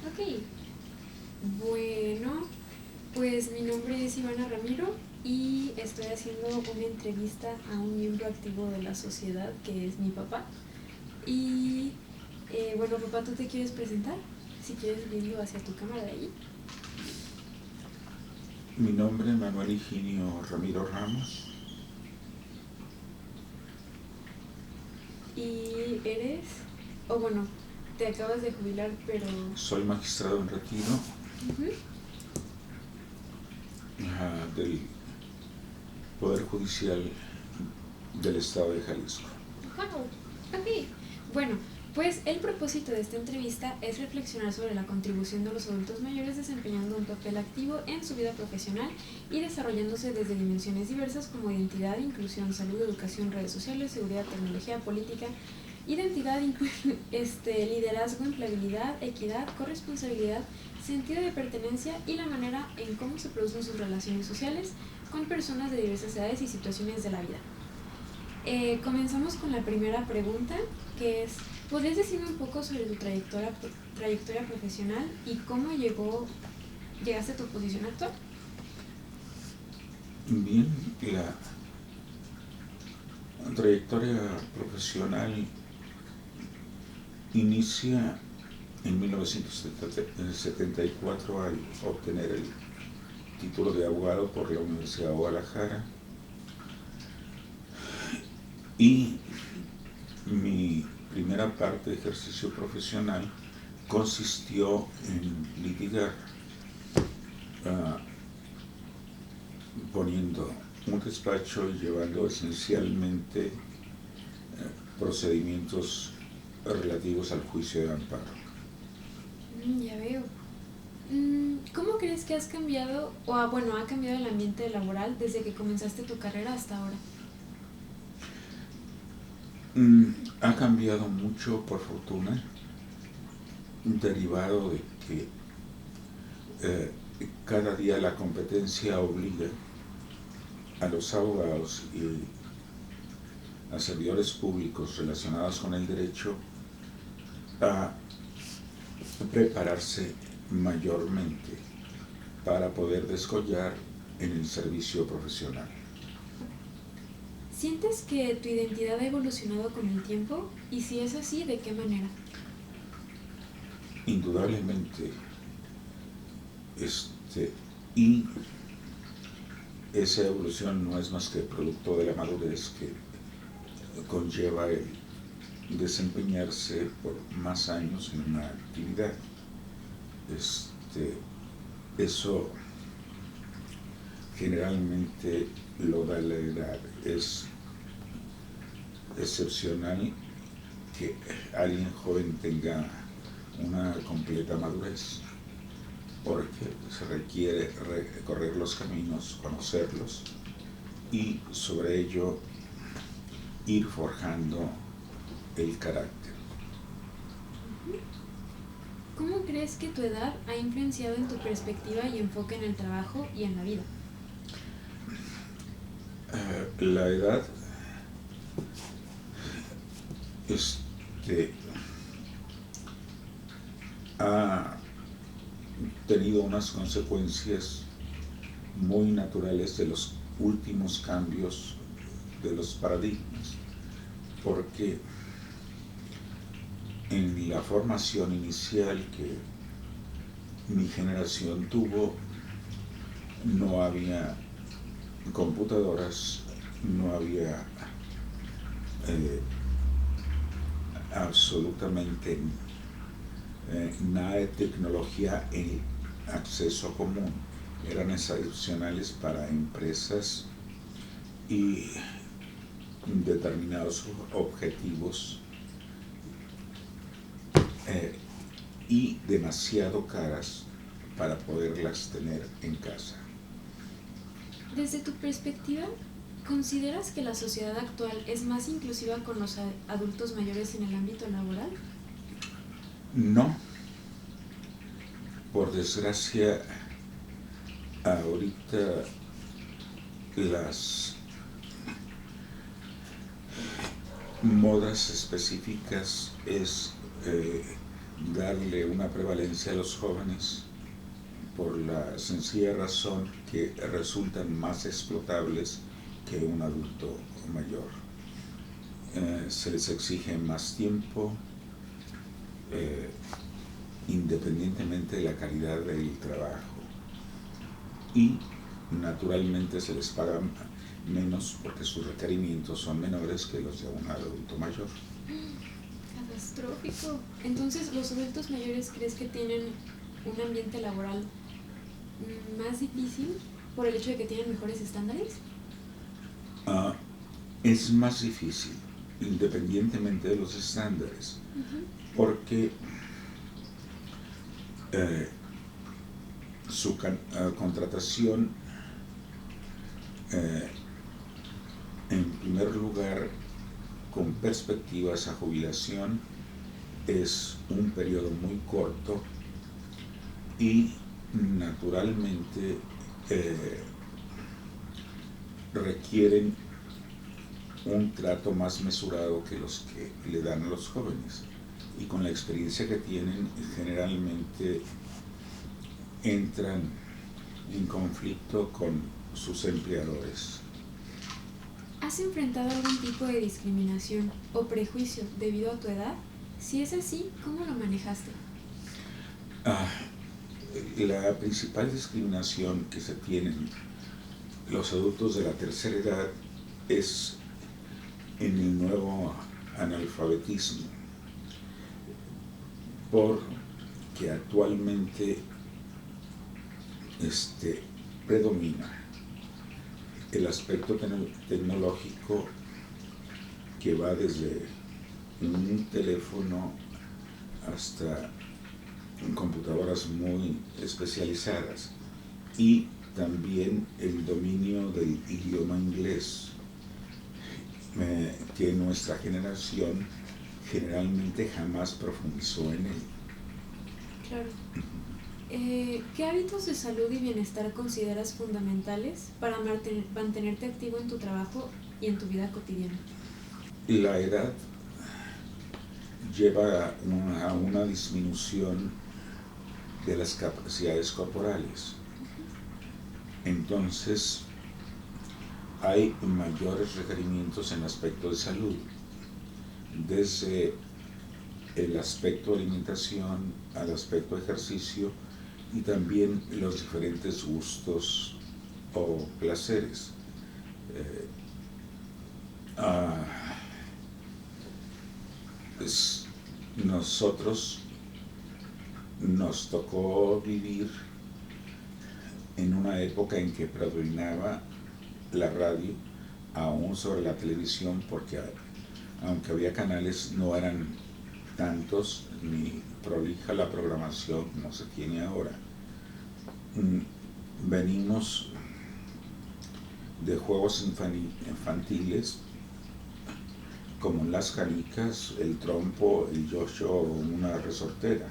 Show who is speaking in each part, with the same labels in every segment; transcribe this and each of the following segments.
Speaker 1: Ok. Bueno, pues mi nombre es Ivana Ramiro y estoy haciendo una entrevista a un miembro activo de la sociedad que es mi papá. Y bueno, papá, ¿tú te quieres presentar? Si quieres, viendo hacia tu cámara de allí.
Speaker 2: Mi nombre es Manuel Higinio Ramiro Ramos.
Speaker 1: ¿Y eres? O bueno, te acabas de jubilar, pero...
Speaker 2: Soy magistrado en retiro del Poder Judicial del Estado de Jalisco.
Speaker 1: Wow. Ok. Bueno, pues el propósito de esta entrevista es reflexionar sobre la contribución de los adultos mayores desempeñando un papel activo en su vida profesional y desarrollándose desde dimensiones diversas como identidad, inclusión, salud, educación, redes sociales, seguridad, tecnología, política, identidad, liderazgo, empleabilidad, equidad, corresponsabilidad, sentido de pertenencia y la manera en cómo se producen sus relaciones sociales con personas de diversas edades y situaciones de la vida. Comenzamos con la primera pregunta, que es, ¿podrías decirme un poco sobre tu trayectoria profesional y cómo llegaste a tu posición actual?
Speaker 2: Bien, la trayectoria profesional inicia en 1974 al obtener el título de abogado por la Universidad de Guadalajara, y mi primera parte de ejercicio profesional consistió en litigar, poniendo un despacho y llevando esencialmente procedimientos relativos al juicio de amparo.
Speaker 1: Ya veo. ¿Cómo crees que has cambiado, ha cambiado el ambiente laboral desde que comenzaste tu carrera hasta ahora?
Speaker 2: Ha cambiado mucho, por fortuna, derivado de que cada día la competencia obliga a los abogados y a servidores públicos relacionados con el derecho a prepararse mayormente para poder descollar en el servicio profesional.
Speaker 1: ¿Sientes que tu identidad ha evolucionado con el tiempo? Y si es así, ¿de qué manera?
Speaker 2: Indudablemente, y esa evolución no es más que producto de la madurez que conlleva el desempeñarse por más años en una actividad. Eso generalmente lo da la edad. Es excepcional que alguien joven tenga una completa madurez, porque se requiere recorrer los caminos, conocerlos y sobre ello ir forjando el carácter.
Speaker 1: ¿Cómo crees que tu edad ha influenciado en tu perspectiva y enfoque en el trabajo y en la vida?
Speaker 2: La edad ha tenido unas consecuencias muy naturales de los últimos cambios de los paradigmas, porque en la formación inicial que mi generación tuvo no había computadoras, no había absolutamente nada de tecnología en acceso común. Eran excepcionales para empresas y determinados objetivos y demasiado caras para poderlas tener en casa.
Speaker 1: Desde tu perspectiva, ¿consideras que la sociedad actual es más inclusiva con los adultos mayores en el ámbito laboral?
Speaker 2: No. Por desgracia, ahorita modas específicas es darle una prevalencia a los jóvenes por la sencilla razón que resultan más explotables que un adulto mayor. Se les exige más tiempo, independientemente de la calidad del trabajo, y naturalmente se les paga menos porque sus requerimientos son menores que los de un adulto mayor.
Speaker 1: Catastrófico. Entonces, ¿los adultos mayores crees que tienen un ambiente laboral más difícil por el hecho de que tienen mejores estándares?
Speaker 2: Es más difícil, independientemente de los estándares, porque su contratación, en primer lugar, con perspectivas a jubilación, es un periodo muy corto y naturalmente requieren un trato más mesurado que los que le dan a los jóvenes, y con la experiencia que tienen generalmente entran en conflicto con sus empleadores.
Speaker 1: ¿Has enfrentado algún tipo de discriminación o prejuicio debido a tu edad? Si es así, ¿cómo lo manejaste?
Speaker 2: La principal discriminación que se tienen los adultos de la tercera edad es en el nuevo analfabetismo, porque actualmente predomina el aspecto tecnológico, que va desde un teléfono hasta computadoras muy especializadas, y también el dominio del idioma inglés, que nuestra generación generalmente jamás profundizó en él.
Speaker 1: Claro. ¿Qué hábitos de salud y bienestar consideras fundamentales para mantenerte activo en tu trabajo y en tu vida cotidiana?
Speaker 2: La edad lleva a una disminución de las capacidades corporales. Entonces, hay mayores requerimientos en aspecto de salud, desde el aspecto de alimentación al aspecto de ejercicio, y también los diferentes gustos o placeres. Nosotros nos tocó vivir en una época en que predominaba la radio aún sobre la televisión, porque aunque había canales, no eran tantos ni prolija la programación como se tiene ahora. Venimos de juegos infantiles como las canicas, el trompo, el yo-yo o una resortera.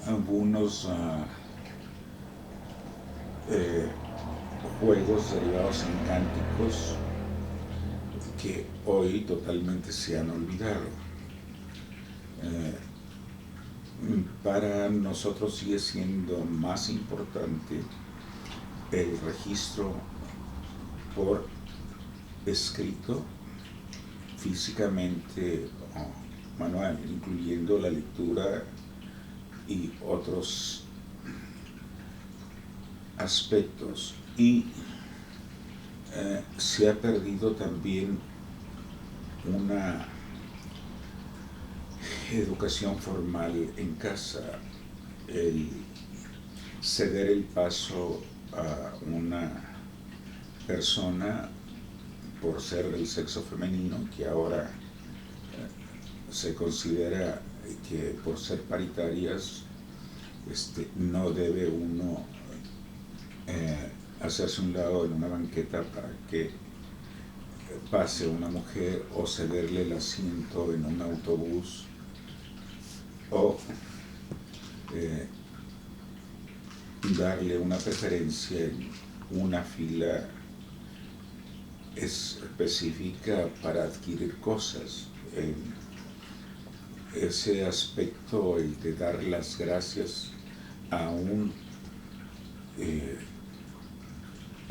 Speaker 2: Algunos juegos derivados en cánticos que hoy totalmente se han olvidado. Para nosotros sigue siendo más importante el registro por escrito, físicamente o manual, incluyendo la lectura y otros aspectos. Y se ha perdido también una educación formal en casa, el ceder el paso a una persona por ser del sexo femenino, que ahora se considera que por ser paritarias no debe uno hacerse un lado en una banqueta para que pase una mujer, o cederle el asiento en un autobús, o darle una preferencia en una fila específica para adquirir cosas. Ese aspecto, el de dar las gracias a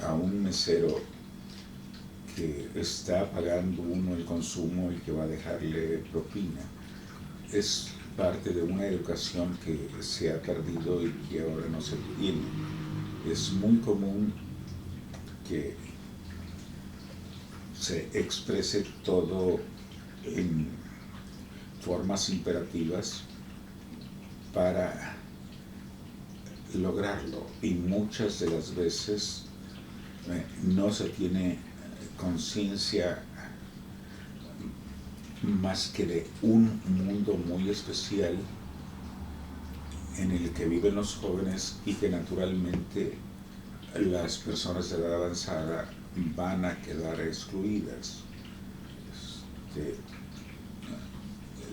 Speaker 2: a un mesero que está pagando uno el consumo y que va a dejarle propina, es parte de una educación que se ha perdido y que ahora no se tiene. Es muy común que se exprese todo en formas imperativas para lograrlo, y muchas de las veces no se tiene conciencia más que de un mundo muy especial en el que viven los jóvenes y que naturalmente las personas de edad avanzada van a quedar excluidas,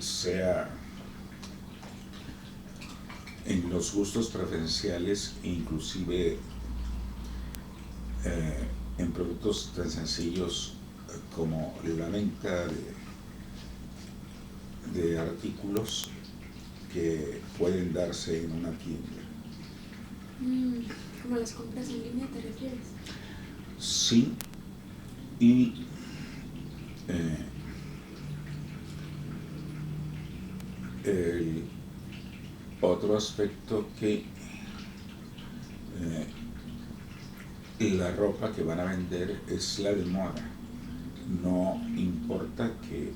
Speaker 2: sea en los gustos preferenciales, inclusive en productos tan sencillos como la venta de artículos que pueden darse en una tienda.
Speaker 1: ¿Como las compras en línea te refieres?
Speaker 2: Sí, y el otro aspecto que la ropa que van a vender es la de moda. No importa que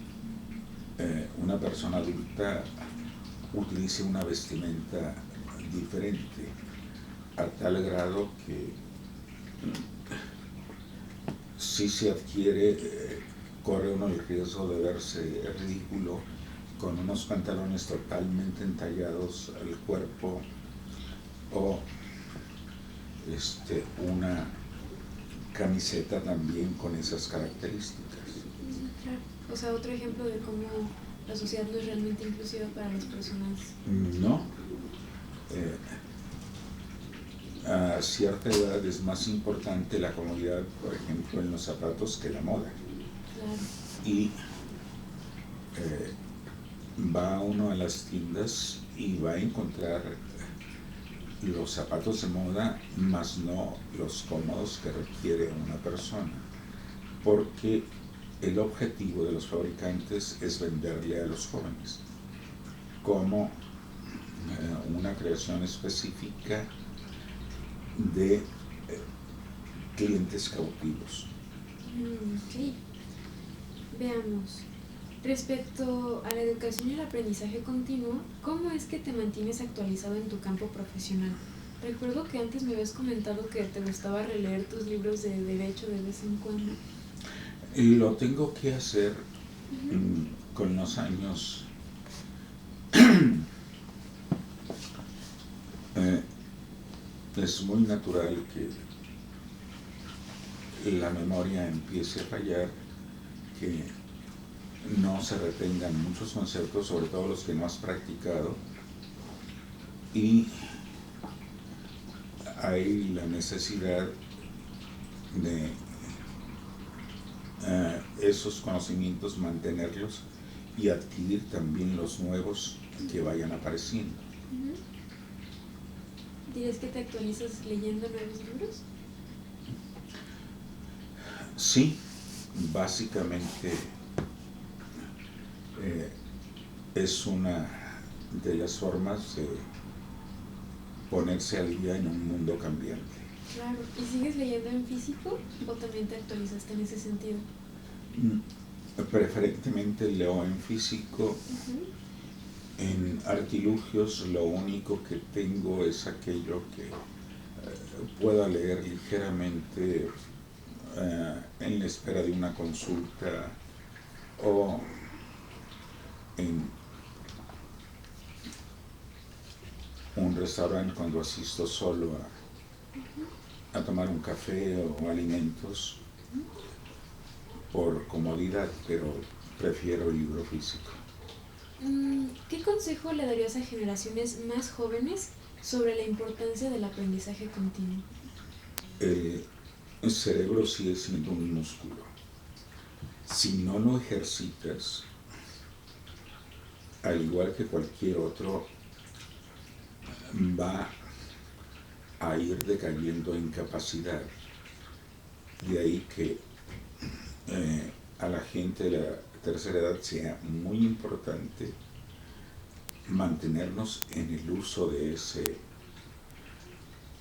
Speaker 2: una persona adulta utilice una vestimenta diferente, a tal grado que si se adquiere, corre uno el riesgo de verse ridículo con unos pantalones totalmente entallados al cuerpo o una camiseta también con esas características.
Speaker 1: Claro. O sea, otro ejemplo de cómo la sociedad no es realmente inclusiva para las personas.
Speaker 2: No. A cierta edad es más importante la comodidad, por ejemplo, en los zapatos que la moda.
Speaker 1: Claro.
Speaker 2: Y va uno a las tiendas y va a encontrar los zapatos de moda, más no los cómodos que requiere una persona, porque el objetivo de los fabricantes es venderle a los jóvenes como una creación específica de clientes cautivos.
Speaker 1: Sí. Veamos. Respecto a la educación y el aprendizaje continuo, ¿cómo es que te mantienes actualizado en tu campo profesional? Recuerdo que antes me habías comentado que te gustaba releer tus libros de derecho de vez en cuando.
Speaker 2: Lo tengo que hacer con los años. Es muy natural que la memoria empiece a fallar, que no se retengan muchos conceptos, sobre todo los que no has practicado, y hay la necesidad de esos conocimientos mantenerlos y adquirir también los nuevos que vayan apareciendo.
Speaker 1: ¿Dirías que te actualizas leyendo nuevos libros?
Speaker 2: Sí, básicamente es una de las formas de ponerse al día en un mundo cambiante.
Speaker 1: Claro. ¿Y sigues leyendo en físico o también te actualizaste en ese sentido?
Speaker 2: Preferentemente leo en físico. En artilugios lo único que tengo es aquello que pueda leer ligeramente en la espera de una consulta o en un restaurante cuando asisto solo a tomar un café o alimentos por comodidad, pero prefiero el libro físico.
Speaker 1: ¿Qué consejo le darías a generaciones más jóvenes sobre la importancia del aprendizaje continuo?
Speaker 2: El cerebro sigue siendo un músculo. si no lo ejercitas, al igual que cualquier otro, va a ir decayendo en capacidad. De ahí que a la gente de la tercera edad sea muy importante mantenernos en el uso de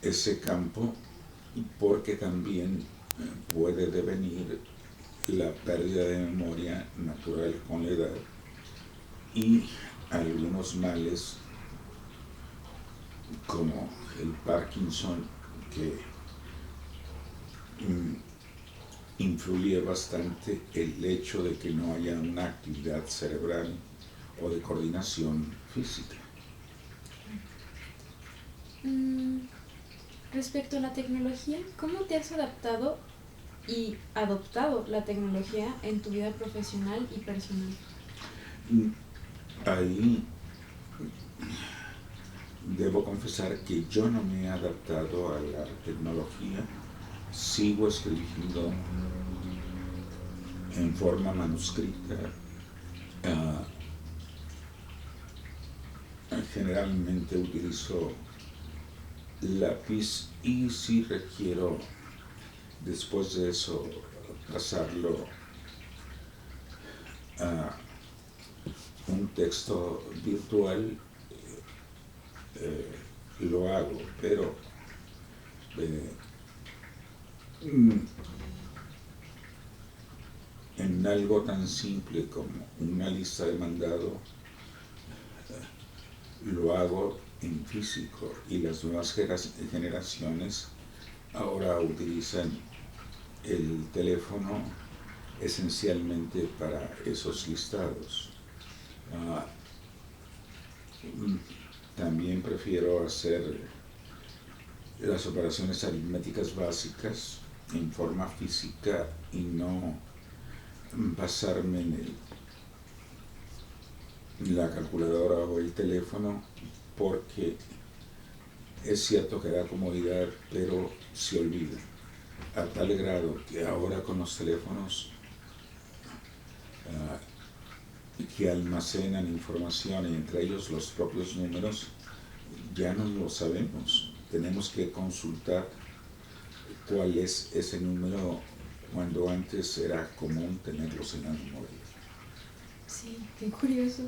Speaker 2: ese campo, porque también puede devenir la pérdida de memoria natural con la edad y algunos males como el Parkinson, que influye bastante el hecho de que no haya una actividad cerebral o de coordinación física.
Speaker 1: Respecto a la tecnología, ¿cómo te has adaptado y adoptado la tecnología en tu vida profesional y personal?
Speaker 2: Ahí debo confesar que yo no me he adaptado a la tecnología. Sigo escribiendo en forma manuscrita. Generalmente utilizo lápiz y si requiero después de eso pasarlo a un texto virtual, lo hago, pero en algo tan simple como una lista de mandado, lo hago en físico, y las nuevas generaciones ahora utilizan el teléfono esencialmente para esos listados. También prefiero hacer las operaciones aritméticas básicas en forma física y no basarme en la calculadora o el teléfono, porque es cierto que da comodidad, pero se olvida a tal grado que ahora con los teléfonos que almacenan información, y entre ellos los propios números, ya no lo sabemos. Tenemos que consultar cuál es ese número, cuando antes era común tenerlos en la memoria.
Speaker 1: Sí, qué curioso.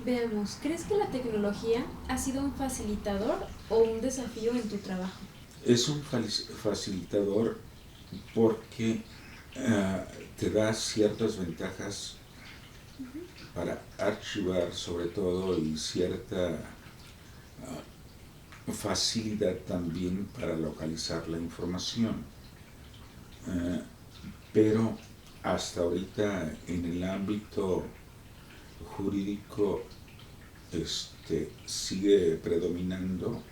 Speaker 1: Veamos, ¿crees que la tecnología ha sido un facilitador o un desafío en tu trabajo?
Speaker 2: Es un facilitador porque te da ciertas ventajas para archivar, sobre todo, y cierta facilidad también para localizar la información. Pero hasta ahorita en el ámbito jurídico sigue predominando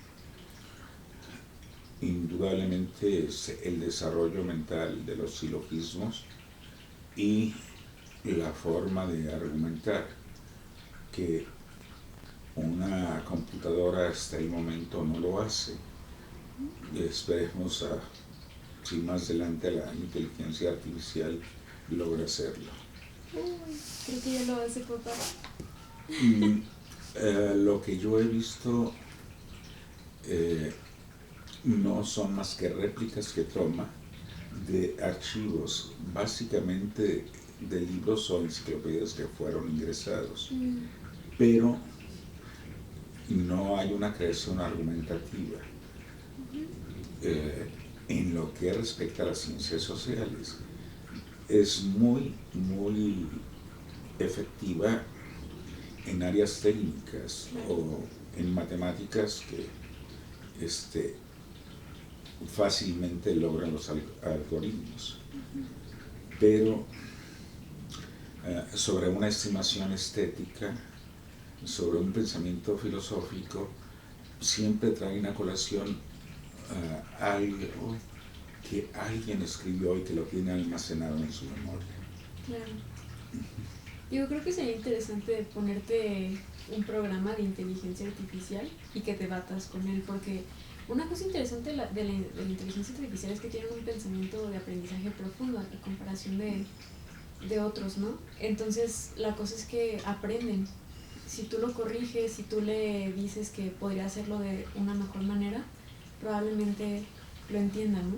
Speaker 2: indudablemente el desarrollo mental de los silogismos y la forma de argumentar, que una computadora hasta el momento no lo hace. Y esperemos si más adelante la inteligencia artificial logra hacerlo.
Speaker 1: Creo que ya lo hace, papá.
Speaker 2: Lo que yo he visto no son más que réplicas que toma de archivos, básicamente de libros o enciclopedias que fueron ingresados, pero no hay una creación argumentativa. En lo que respecta a las ciencias sociales, es muy, muy efectiva en áreas técnicas o en matemáticas, que fácilmente logran los algoritmos, pero sobre una estimación estética, sobre un pensamiento filosófico, siempre traen a colación algo que alguien escribió y que lo tiene almacenado en su memoria.
Speaker 1: Claro. Yo creo que sería interesante ponerte un programa de inteligencia artificial y que te batas con él, porque una cosa interesante de la inteligencia artificial es que tienen un pensamiento de aprendizaje profundo a comparación de de otros, ¿no? Entonces la cosa es que aprenden. Si tú lo corriges, si tú le dices que podría hacerlo de una mejor manera, probablemente lo entienda, ¿no?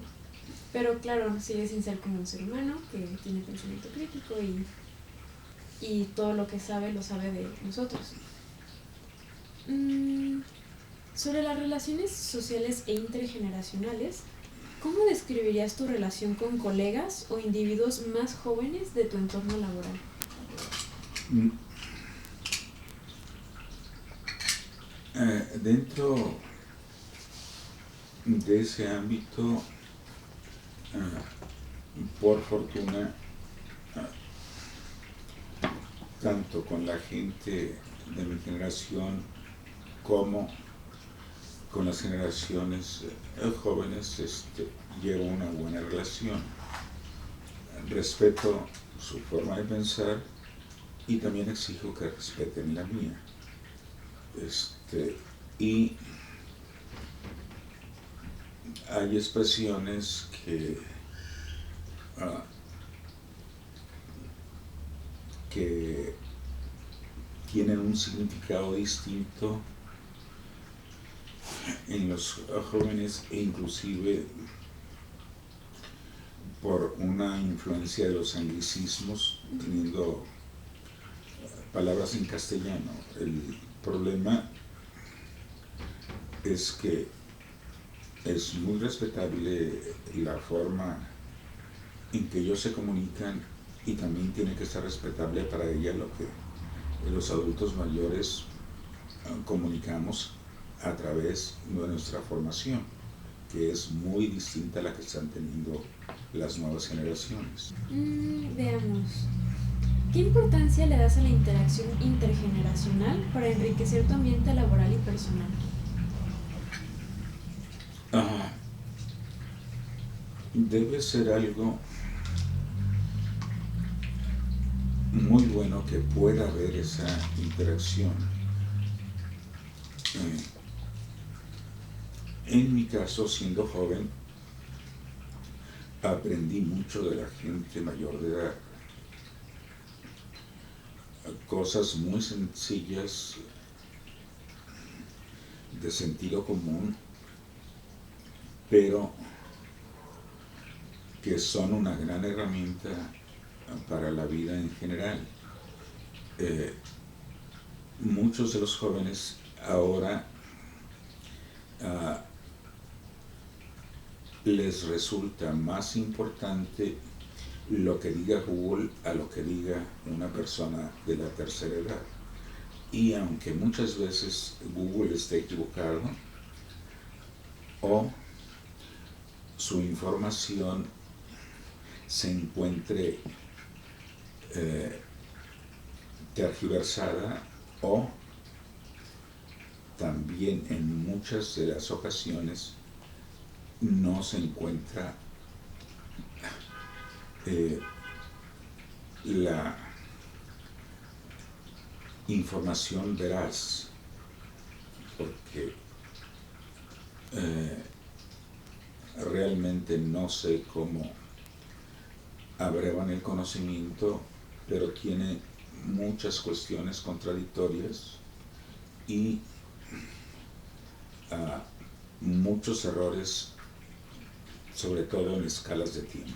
Speaker 1: Pero claro, sigue sin ser como un ser humano que tiene pensamiento crítico y todo lo que sabe lo sabe de nosotros. Sobre las relaciones sociales e intergeneracionales, ¿cómo describirías tu relación con colegas o individuos más jóvenes de tu entorno laboral?
Speaker 2: Dentro de ese ámbito, por fortuna, tanto con la gente de mi generación como con las generaciones jóvenes, llevo una buena relación. Respeto su forma de pensar y también exijo que respeten la mía. Y hay expresiones que tienen un significado distinto en los jóvenes e inclusive por una influencia de los anglicismos, teniendo palabras en castellano. El problema es que es muy respetable la forma en que ellos se comunican y también tiene que ser respetable para ella lo que los adultos mayores comunicamos a través de nuestra formación, que es muy distinta a la que están teniendo las nuevas generaciones.
Speaker 1: Veamos. ¿Qué importancia le das a la interacción intergeneracional para enriquecer tu ambiente laboral y personal?
Speaker 2: Debe ser algo muy bueno que pueda haber esa interacción. En mi caso, siendo joven, aprendí mucho de la gente mayor de edad. Cosas muy sencillas, de sentido común, pero que son una gran herramienta para la vida en general. Muchos de los jóvenes ahora les resulta más importante lo que diga Google a lo que diga una persona de la tercera edad. Y aunque muchas veces Google esté equivocado o su información se encuentre tergiversada, o también en muchas de las ocasiones no se encuentra la información veraz, porque realmente no sé cómo abrevan el conocimiento, pero tiene muchas cuestiones contradictorias y muchos errores, sobre todo en escalas de tiempo.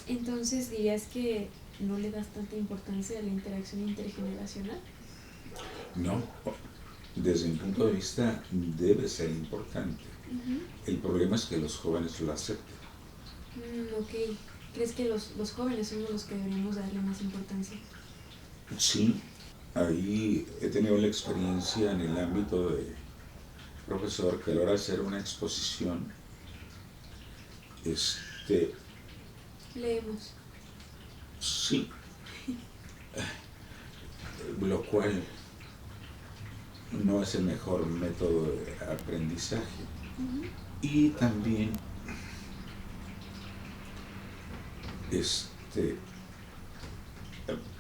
Speaker 1: Entonces, ¿dirías que no le das tanta importancia a la interacción intergeneracional?
Speaker 2: No, desde mi punto de vista debe ser importante. El problema es que los jóvenes lo acepten.
Speaker 1: Ok. ¿Crees que los jóvenes somos los que deberíamos darle más importancia?
Speaker 2: Sí, ahí he tenido la experiencia en el ámbito de profesor que a la hora de hacer una exposición,
Speaker 1: Leemos.
Speaker 2: sí, lo cual no es el mejor método de aprendizaje. Y también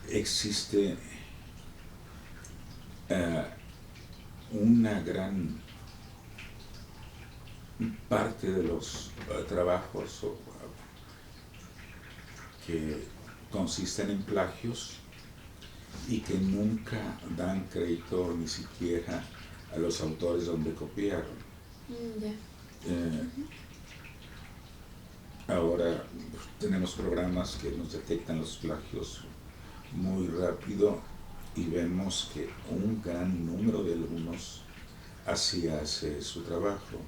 Speaker 2: existe una gran parte de los trabajos que consisten en plagios y que nunca dan crédito ni siquiera a los autores donde copiaron.
Speaker 1: Ya.
Speaker 2: Ahora tenemos programas que nos detectan los plagios muy rápido y vemos que un gran número de alumnos así hace su trabajo.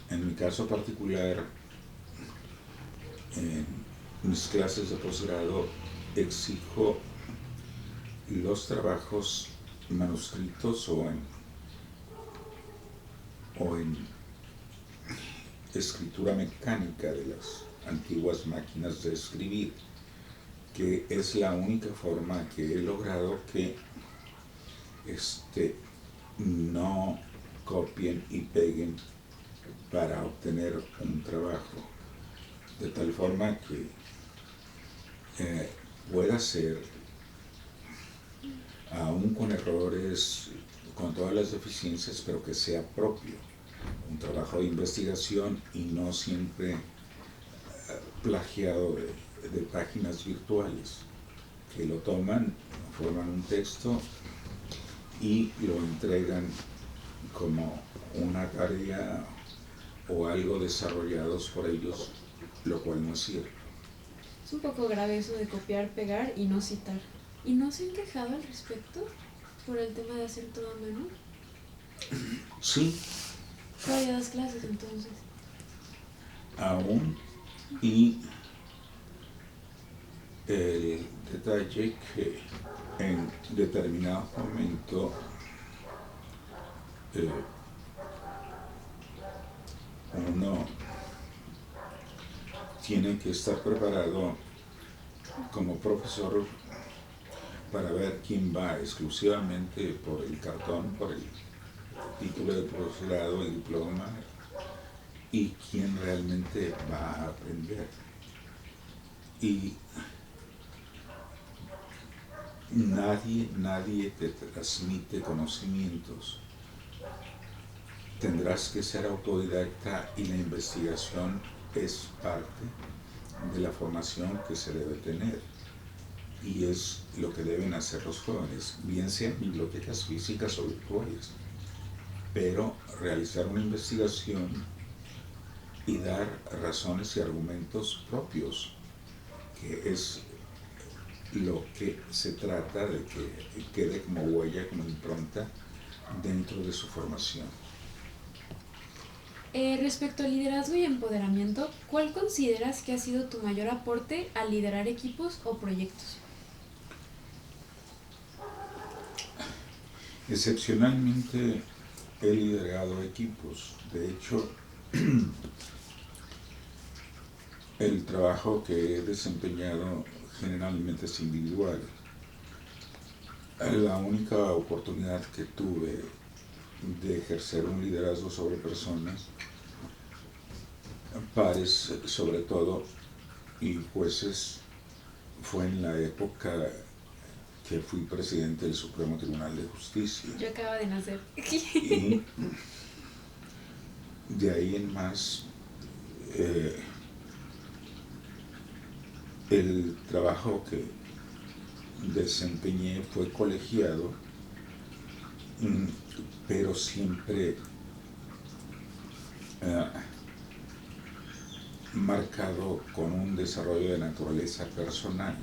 Speaker 2: En mi caso particular, en mis clases de posgrado exijo los trabajos manuscritos o en escritura mecánica de las antiguas máquinas de escribir, que es la única forma que he logrado que no copien y peguen para obtener un trabajo, de tal forma que pueda ser, aún con errores, con todas las deficiencias, pero que sea propio, un trabajo de investigación y no siempre plagiado de páginas virtuales que lo toman, forman un texto y lo entregan como una tarea o algo desarrollados por ellos, lo cual no es cierto.
Speaker 1: Es un poco grave eso de copiar, pegar y no citar. ¿Y no se han quejado al respecto por el tema de hacer todo a mano?
Speaker 2: Sí.
Speaker 1: ¿Todavía das clases entonces?
Speaker 2: Aún, y el detalle que en determinado momento uno tiene que estar preparado como profesor para ver quién va exclusivamente por el cartón, por el título de posgrado, el diploma, y quién realmente va a aprender. Y nadie te transmite conocimientos. Tendrás que ser autodidacta y la investigación es parte de la formación que se debe tener. Y es lo que deben hacer los jóvenes, bien sean bibliotecas físicas o virtuales. Pero realizar una investigación y dar razones y argumentos propios, que es lo que se trata de que quede como huella, como impronta dentro de su formación.
Speaker 1: Respecto al liderazgo y empoderamiento, ¿cuál consideras que ha sido tu mayor aporte al liderar equipos o proyectos?
Speaker 2: Excepcionalmente he liderado equipos. De hecho, el trabajo que he desempeñado generalmente es individual. La única oportunidad que tuve de ejercer un liderazgo sobre personas, pares sobre todo, y jueces, fue en la época que fui presidente del Supremo Tribunal de Justicia.
Speaker 1: Yo acabo de nacer.
Speaker 2: Y de ahí en más, el trabajo que desempeñé fue colegiado, pero siempre marcado con un desarrollo de naturaleza personal,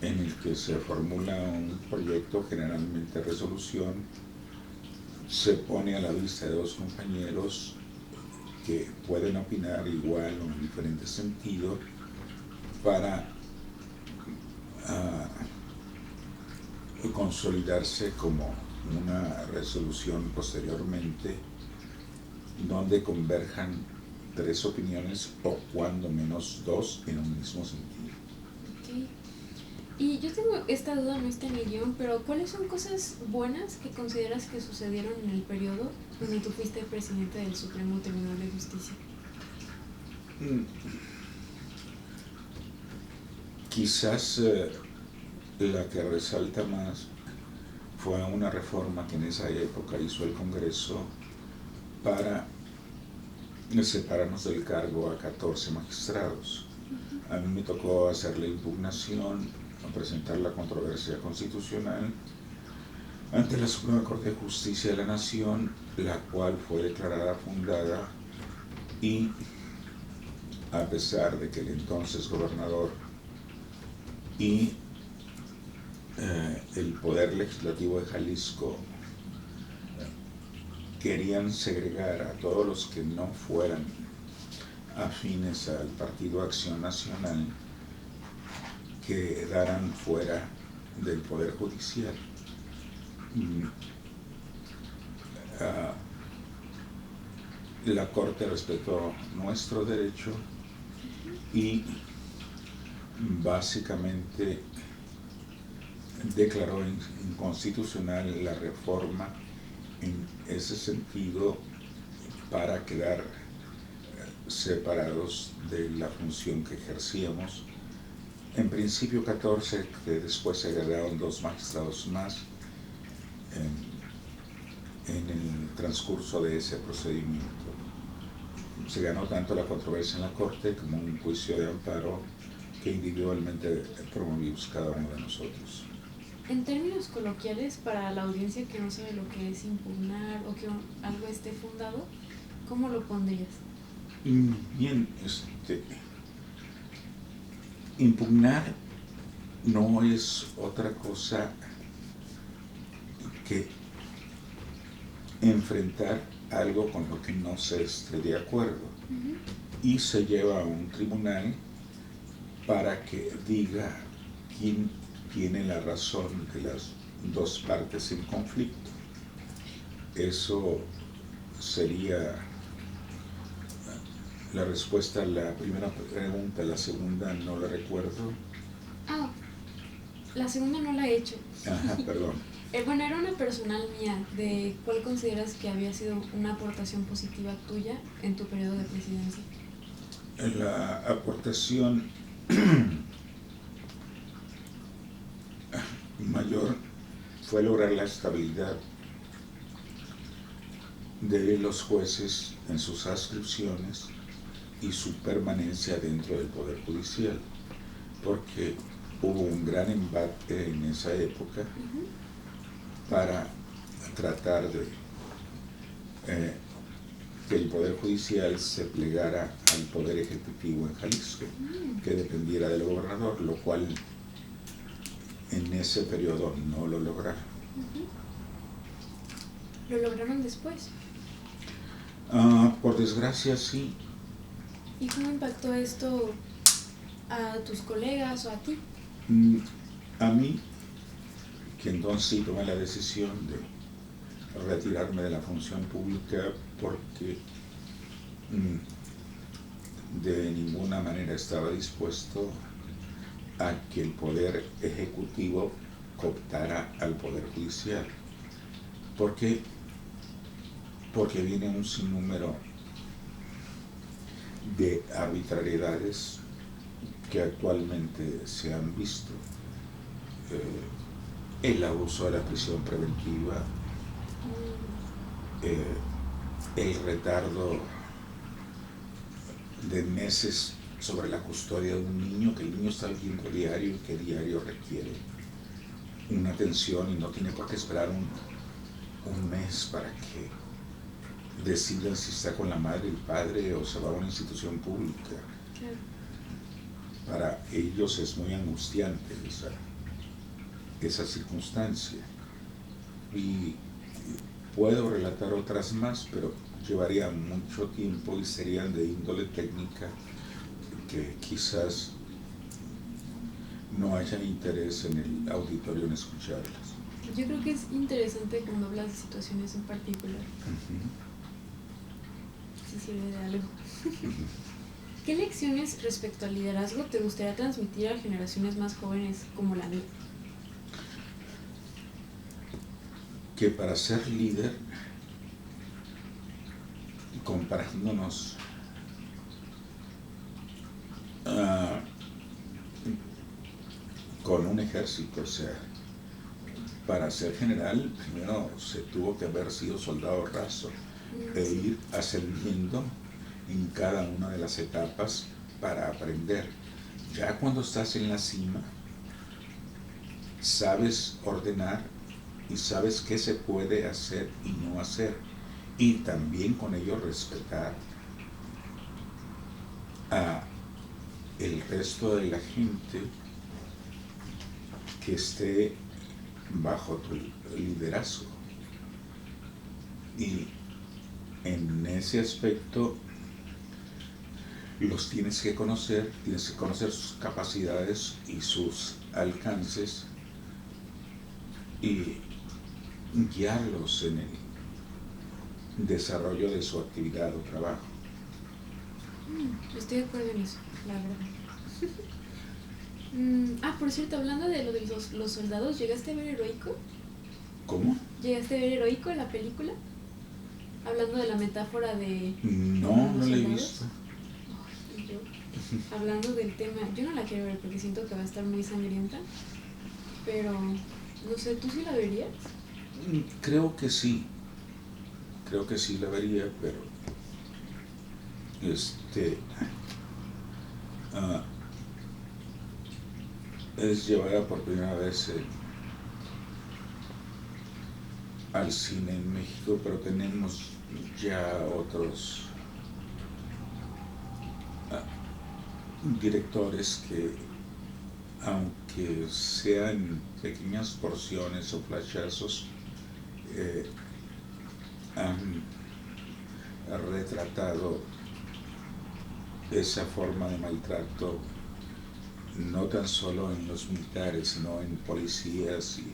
Speaker 2: en el que se formula un proyecto, generalmente resolución, se pone a la vista de dos compañeros que pueden opinar igual o en diferente sentido para consolidarse como una resolución posteriormente donde converjan tres opiniones o cuando menos dos en un mismo sentido.
Speaker 1: Okay. Y yo tengo esta duda, no está en el guión, pero ¿cuáles son cosas buenas que consideras que sucedieron en el periodo donde tú fuiste presidente del Supremo Tribunal de Justicia?
Speaker 2: Quizás la que resalta más fue una reforma que en esa época hizo el Congreso para separamos del cargo a 14 magistrados. A mí me tocó hacer la impugnación, presentar la controversia constitucional ante la Suprema Corte de Justicia de la Nación, la cual fue declarada fundada y, a pesar de que el entonces gobernador y el Poder Legislativo de Jalisco querían segregar a todos los que no fueran afines al Partido Acción Nacional, quedaran fuera del Poder Judicial. La Corte respetó nuestro derecho y básicamente declaró inconstitucional la reforma en ese sentido para quedar separados de la función que ejercíamos. En principio 14, que después se agregaron 2 magistrados más en el transcurso de ese procedimiento. Se ganó tanto la controversia en la Corte como un juicio de amparo que individualmente promovimos cada uno de nosotros.
Speaker 1: En términos coloquiales, para la audiencia que no sabe lo que es impugnar o que algo esté fundado, ¿cómo lo pondrías?
Speaker 2: Bien, impugnar no es otra cosa que enfrentar algo con lo que no se esté de acuerdo. Y se lleva a un tribunal para que diga quién tiene la razón de las 2 partes en conflicto. Eso sería la respuesta a la primera pregunta. La segunda no la recuerdo.
Speaker 1: La segunda no la he hecho.
Speaker 2: Ajá, perdón.
Speaker 1: Bueno, era una personal mía, de cuál consideras que había sido una aportación positiva tuya en tu periodo de presidencia.
Speaker 2: La aportación mayor fue lograr la estabilidad de los jueces en sus adscripciones y su permanencia dentro del Poder Judicial, porque hubo un gran embate en esa época para tratar de que el Poder Judicial se plegara al Poder Ejecutivo en Jalisco, que dependiera del gobernador, lo cual en ese periodo no lo lograron.
Speaker 1: ¿Lo lograron después?
Speaker 2: Por desgracia, sí.
Speaker 1: ¿Y cómo impactó esto a tus colegas o a ti?
Speaker 2: A mí, que entonces sí tomé la decisión de retirarme de la función pública porque de ninguna manera estaba dispuesto a que el Poder Ejecutivo cooptara al Poder Judicial. ¿Por qué? Porque viene un sinnúmero de arbitrariedades que actualmente se han visto. El abuso de la prisión preventiva, el retardo de meses sobre la custodia de un niño, que el niño está viviendo diario y que diario requiere una atención y no tiene por qué esperar un mes para que decidan si está con la madre y el padre o se va a una institución pública.
Speaker 1: Claro.
Speaker 2: Para ellos es muy angustiante esa circunstancia. Y puedo relatar otras más, pero llevaría mucho tiempo y serían de índole técnica que quizás no hayan interés en el auditorio en escucharlas.
Speaker 1: Yo creo que es interesante cuando hablas de situaciones en particular. Si sirve de algo. ¿Qué lecciones respecto al liderazgo te gustaría transmitir a generaciones más jóvenes como la mía?
Speaker 2: Que para ser líder, comparándonos con un ejército, o sea, para ser general, primero se tuvo que haber sido soldado raso e ir ascendiendo en cada una de las etapas para aprender. Ya cuando estás en la cima, sabes ordenar y sabes qué se puede hacer y no hacer. Y también con ello respetar a el resto de la gente que esté bajo tu liderazgo. Y en ese aspecto los tienes que conocer sus capacidades y sus alcances y guiarlos en el desarrollo de su actividad o trabajo.
Speaker 1: Estoy de acuerdo en eso, la verdad. Por cierto, hablando de lo de los soldados, ¿llegaste a ver Heroico?
Speaker 2: ¿Cómo?
Speaker 1: ¿Llegaste a ver Heroico en la película? Hablando de la metáfora de...
Speaker 2: No, no la he visto.
Speaker 1: Y yo, hablando del tema, yo no la quiero ver porque siento que va a estar muy sangrienta, pero no sé, ¿tú sí la verías?
Speaker 2: Creo que sí la vería, pero es llevada por primera vez al cine en México, pero tenemos ya otros directores que, aunque sean pequeñas porciones o flashazos, han retratado esa forma de maltrato no tan solo en los militares, sino en policías y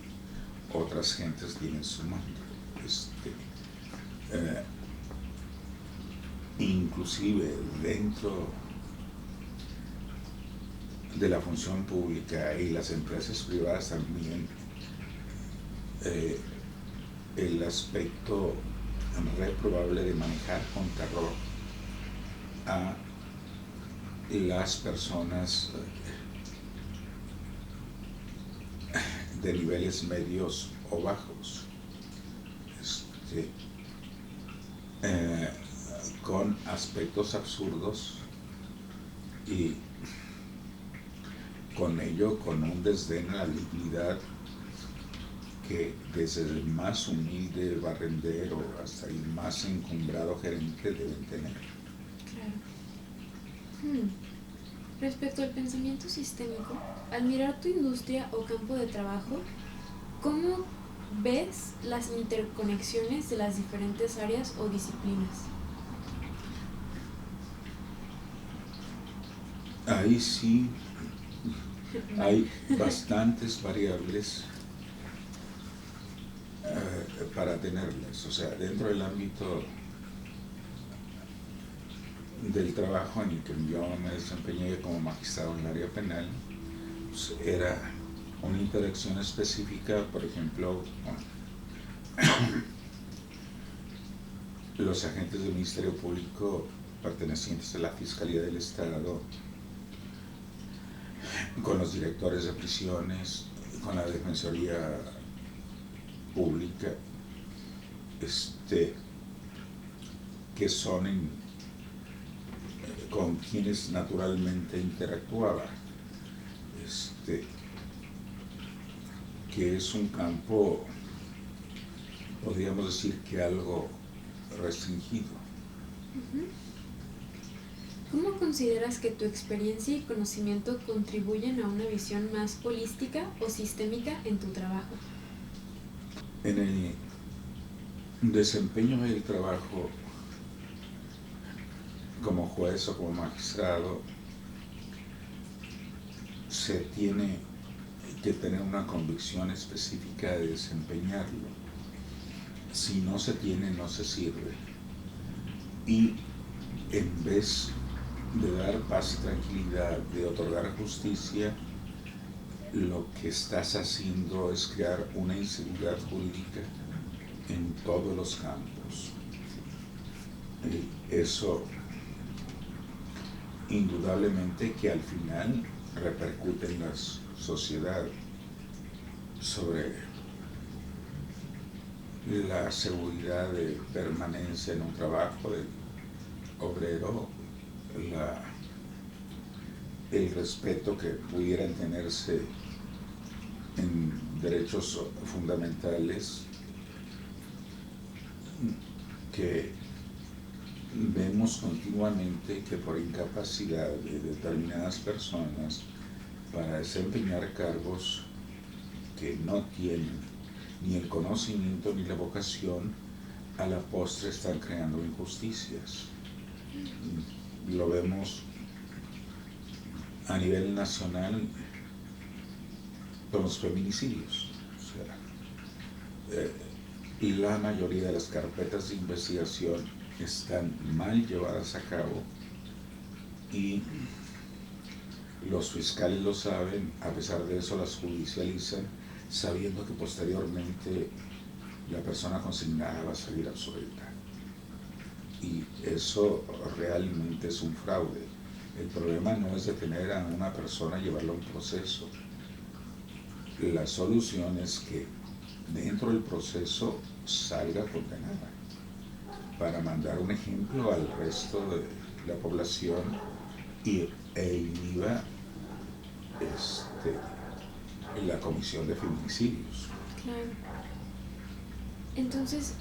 Speaker 2: otras gentes tienen su mando. Inclusive dentro de la función pública y las empresas privadas también, el aspecto reprobable de manejar con terror a las personas de niveles medios o bajos, con aspectos absurdos y con ello con un desdén a la dignidad que desde el más humilde barrendero hasta el más encumbrado gerente deben tener.
Speaker 1: Claro. Respecto al pensamiento sistémico, al mirar tu industria o campo de trabajo, ¿cómo ves las interconexiones de las diferentes áreas o disciplinas?
Speaker 2: Ahí sí hay bastantes variables para tenerlas. O sea, dentro del ámbito del trabajo en el que yo me desempeñé como magistrado en el área penal, pues era una interacción específica, por ejemplo, con los agentes del Ministerio Público pertenecientes a la Fiscalía del Estado, con los directores de prisiones, con la Defensoría Pública, que son con quienes naturalmente interactuaba, que es un campo, podríamos decir que algo restringido.
Speaker 1: ¿Cómo consideras que tu experiencia y conocimiento contribuyen a una visión más holística o sistémica en tu trabajo?
Speaker 2: En el desempeño del trabajo como juez o como magistrado, se tiene que tener una convicción específica de desempeñarlo. Si no se tiene, no se sirve. Y en vez de dar paz y tranquilidad, de otorgar justicia, lo que estás haciendo es crear una inseguridad jurídica en todos los campos. Y eso indudablemente que al final repercute en la sociedad sobre la seguridad de permanencia en un trabajo, de obrero el respeto que pudieran tenerse en derechos fundamentales que vemos continuamente que por incapacidad de determinadas personas para desempeñar cargos que no tienen ni el conocimiento ni la vocación, a la postre están creando injusticias. Lo vemos a nivel nacional con los feminicidios. O sea, la mayoría de las carpetas de investigación están mal llevadas a cabo y los fiscales lo saben, a pesar de eso las judicializan, sabiendo que posteriormente la persona consignada va a salir absuelta. Y eso realmente es un fraude. El problema no es detener a una persona y llevarla a un proceso. La solución es que dentro del proceso salga condenada, para mandar un ejemplo al resto de la población e inhiba la comisión de feminicidios.
Speaker 1: Claro. Entonces,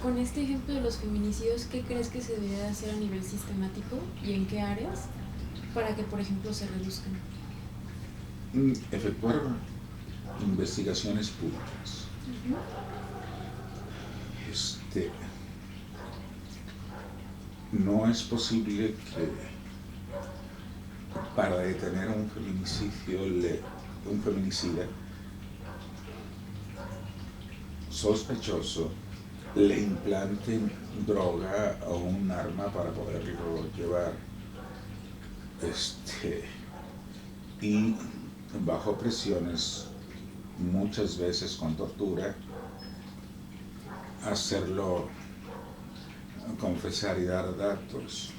Speaker 1: con este ejemplo de los feminicidios, ¿qué crees que se debería de hacer a nivel sistemático y en qué áreas para que, por ejemplo, se reduzcan?
Speaker 2: Efectuar investigaciones públicas. No es posible que para detener un feminicida sospechoso le implanten droga o un arma para poderlo llevar, y bajo presiones, muchas veces con tortura, hacerlo confesar y dar datos,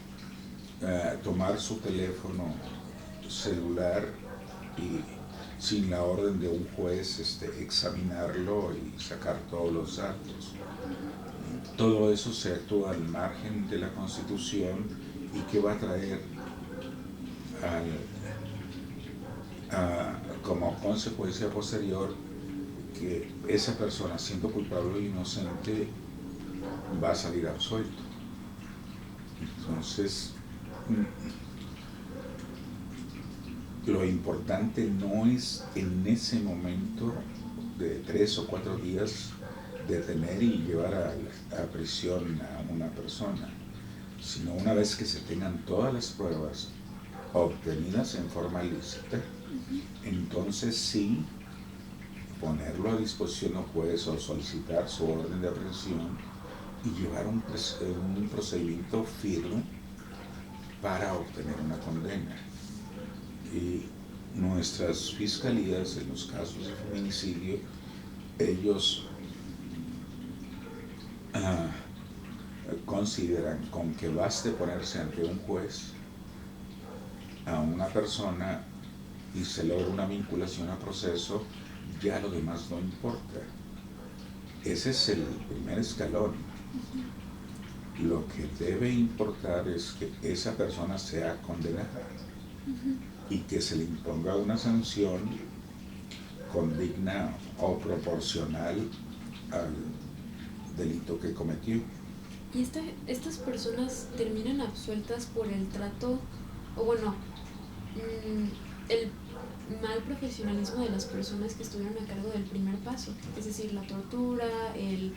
Speaker 2: tomar su teléfono celular y sin la orden de un juez examinarlo y sacar todos los datos. Todo eso se actúa al margen de la Constitución y que va a traer como consecuencia posterior que esa persona, siendo culpable o inocente, va a salir absuelto. Entonces, lo importante no es en ese momento de 3 o 4 días detener y llevar a prisión a una persona, sino una vez que se tengan todas las pruebas obtenidas en forma lícita, entonces sí ponerlo a disposición del juez o solicitar su orden de aprehensión y llevar un procedimiento firme para obtener una condena. Y nuestras fiscalías, en los casos de feminicidio, ellos consideran con que baste ponerse ante un juez a una persona y se logra una vinculación a proceso, ya lo demás no importa. Ese es el primer escalón. Lo que debe importar es que esa persona sea condenada y que se le imponga una sanción condigna o proporcional al delito que cometió.
Speaker 1: ¿Y estas personas terminan absueltas por el trato, o bueno, el mal profesionalismo de las personas que estuvieron a cargo del primer paso? Es decir, la tortura, el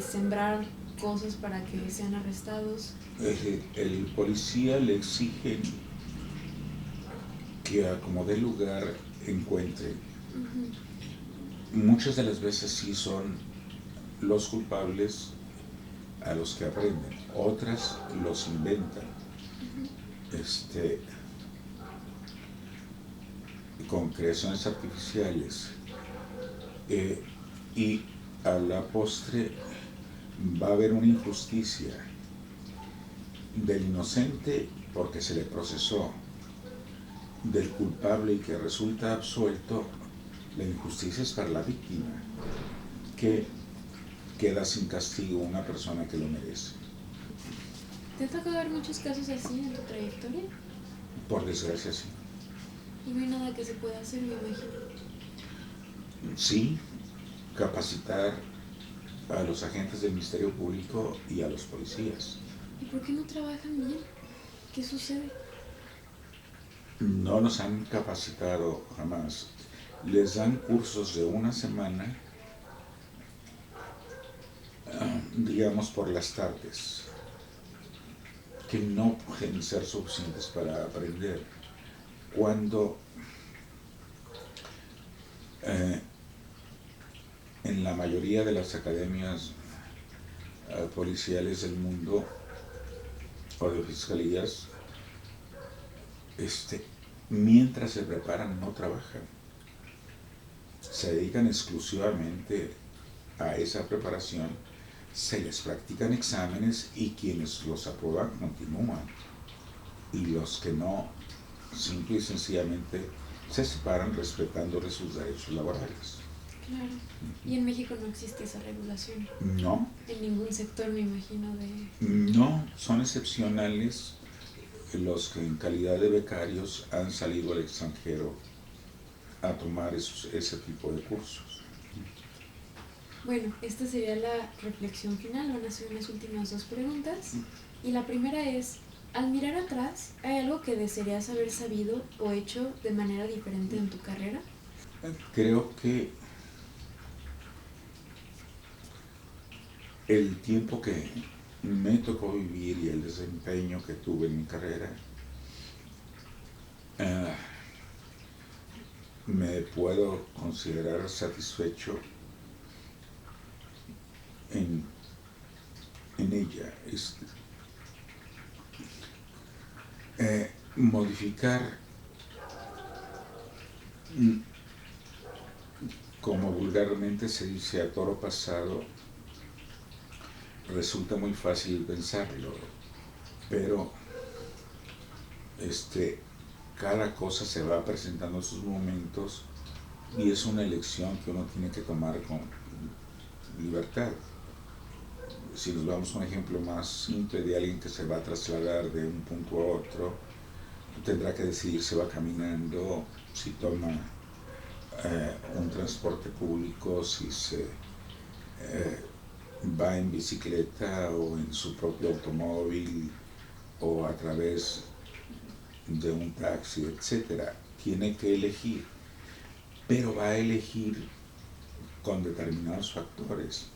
Speaker 1: sembrar cosas para que sean arrestados.
Speaker 2: El policía le exige que a como dé lugar encuentre. Muchas de las veces sí son los culpables a los que aprenden, otras los inventan, con creaciones artificiales, y a la postre va a haber una injusticia del inocente porque se le procesó, del culpable y que resulta absuelto. La injusticia es para la víctima, que queda sin castigo una persona que lo merece.
Speaker 1: ¿Te ha tocado ver muchos casos así en tu trayectoria?
Speaker 2: Por desgracia, sí.
Speaker 1: Y no hay nada que se pueda hacer, me imagino.
Speaker 2: Sí, capacitar a los agentes del Ministerio Público y a los policías.
Speaker 1: ¿Y por qué no trabajan bien? ¿Qué sucede?
Speaker 2: No los han capacitado jamás. Les dan cursos de una semana, digamos por las tardes, que no pueden ser suficientes para aprender. Cuando en la mayoría de las academias policiales del mundo o de fiscalías, mientras se preparan no trabajan, se dedican exclusivamente a esa preparación, se les practican exámenes y quienes los aprueban continúan y los que no, simple y sencillamente se separan respetando sus derechos laborales.
Speaker 1: Claro. Y en México no existe esa regulación.
Speaker 2: No.
Speaker 1: En ningún sector, me imagino, de...
Speaker 2: No, son excepcionales los que en calidad de becarios han salido al extranjero a tomar ese tipo de cursos.
Speaker 1: Bueno, esta sería la reflexión final. Van a ser unas últimas 2 preguntas. Y la primera es, al mirar atrás, ¿hay algo que desearías haber sabido o hecho de manera diferente en tu carrera?
Speaker 2: Creo que el tiempo que me tocó vivir y el desempeño que tuve en mi carrera, me puedo considerar satisfecho en ella. Modificar, como vulgarmente se dice, a toro pasado, resulta muy fácil pensarlo, pero cada cosa se va presentando en sus momentos y es una elección que uno tiene que tomar con libertad. Si nos vamos a un ejemplo más simple de alguien que se va a trasladar de un punto a otro, tendrá que decidir si va caminando, si toma un transporte público, si se va en bicicleta o en su propio automóvil o a través de un taxi, etc. Tiene que elegir, pero va a elegir con determinados factores.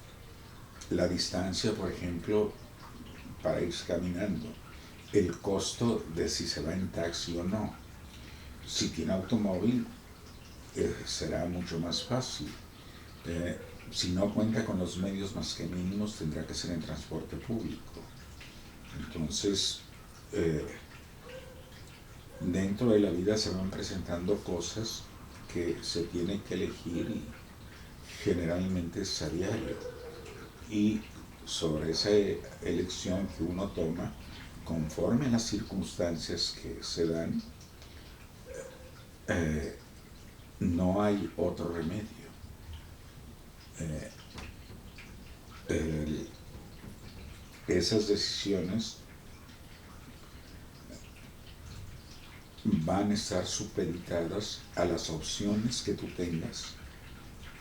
Speaker 2: La distancia, por ejemplo, para ir caminando, el costo de si se va en taxi o no. Si tiene automóvil, será mucho más fácil. Si no cuenta con los medios más que mínimos, tendrá que ser en transporte público. Entonces, dentro de la vida se van presentando cosas que se tienen que elegir y generalmente es a diario. Y sobre esa elección que uno toma, conforme a las circunstancias que se dan, no hay otro remedio. Esas decisiones van a estar supeditadas a las opciones que tú tengas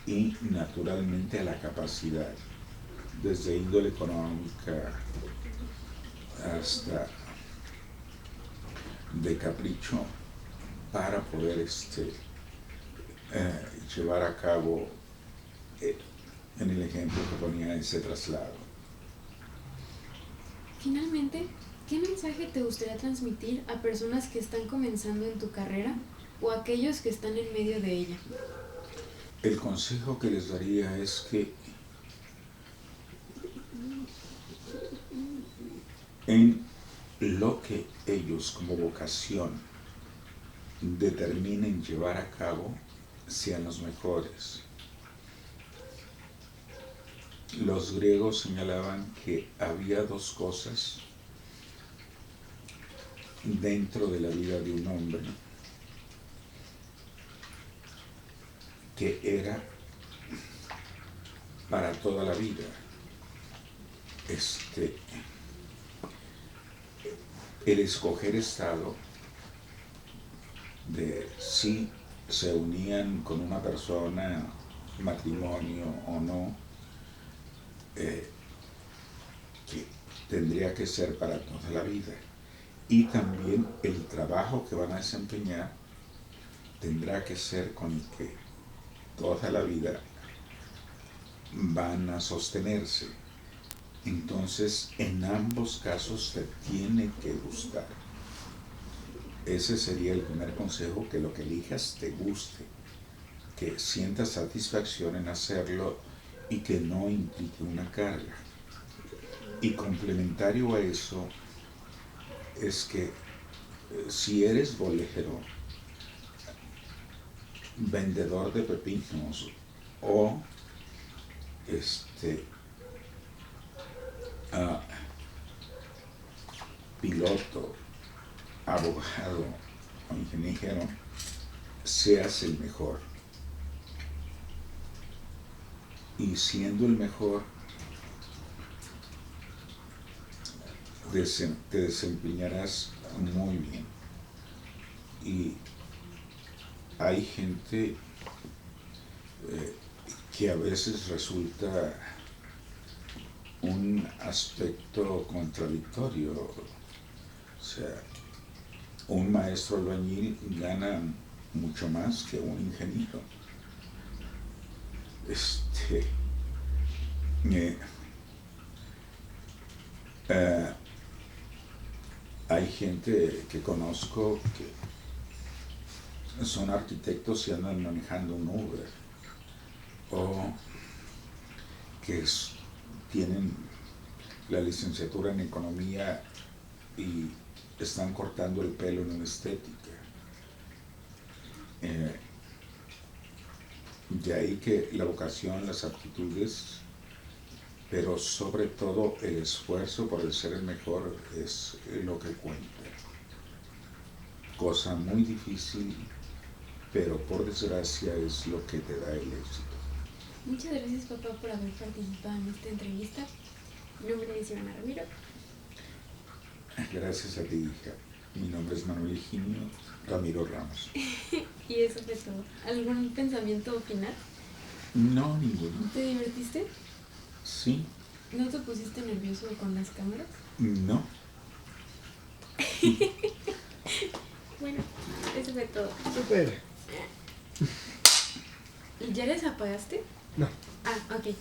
Speaker 2: y naturalmente a la capacidad, desde índole económica hasta de capricho, para poder llevar a cabo, en el ejemplo que ponía, ese traslado.
Speaker 1: Finalmente, ¿qué mensaje te gustaría transmitir a personas que están comenzando en tu carrera o a aquellos que están en medio de ella?
Speaker 2: El consejo que les daría es que en lo que ellos como vocación determinen llevar a cabo, sean los mejores. Los griegos señalaban que había 2 cosas dentro de la vida de un hombre que era para toda la vida. el escoger estado de si se unían con una persona, matrimonio o no, que tendría que ser para toda la vida. Y también el trabajo que van a desempeñar tendrá que ser con el que toda la vida van a sostenerse. Entonces, en ambos casos te tiene que gustar. Ese sería el primer consejo, que lo que elijas te guste, que sientas satisfacción en hacerlo y que no implique una carga. Y complementario a eso es que si eres bolero, vendedor de pepinos o piloto, abogado o ingeniero, seas el mejor. Y siendo el mejor, te desempeñarás muy bien. Y hay gente que a veces resulta un aspecto contradictorio. O sea, un maestro albañil gana mucho más que un ingeniero. Hay gente que conozco que son arquitectos y andan manejando un Uber, o que tienen la licenciatura en economía y están cortando el pelo en una estética. De ahí que la vocación, las aptitudes, pero sobre todo el esfuerzo por el ser el mejor es lo que cuenta. Cosa muy difícil, pero por desgracia es lo que te da el éxito.
Speaker 1: Muchas gracias, papá, por haber participado en esta entrevista. Mi nombre es Ivana Ramiro.
Speaker 2: Gracias a ti, hija. Mi nombre es Manuel Higinio Ramiro Ramos.
Speaker 1: Y eso fue todo. ¿Algún pensamiento final?
Speaker 2: No, ninguno.
Speaker 1: ¿Te divertiste?
Speaker 2: Sí.
Speaker 1: ¿No te pusiste nervioso con las cámaras?
Speaker 2: No.
Speaker 1: Bueno, eso fue todo.
Speaker 3: Súper.
Speaker 1: ¿Ya les apagaste?
Speaker 3: No.
Speaker 1: Ah, ok.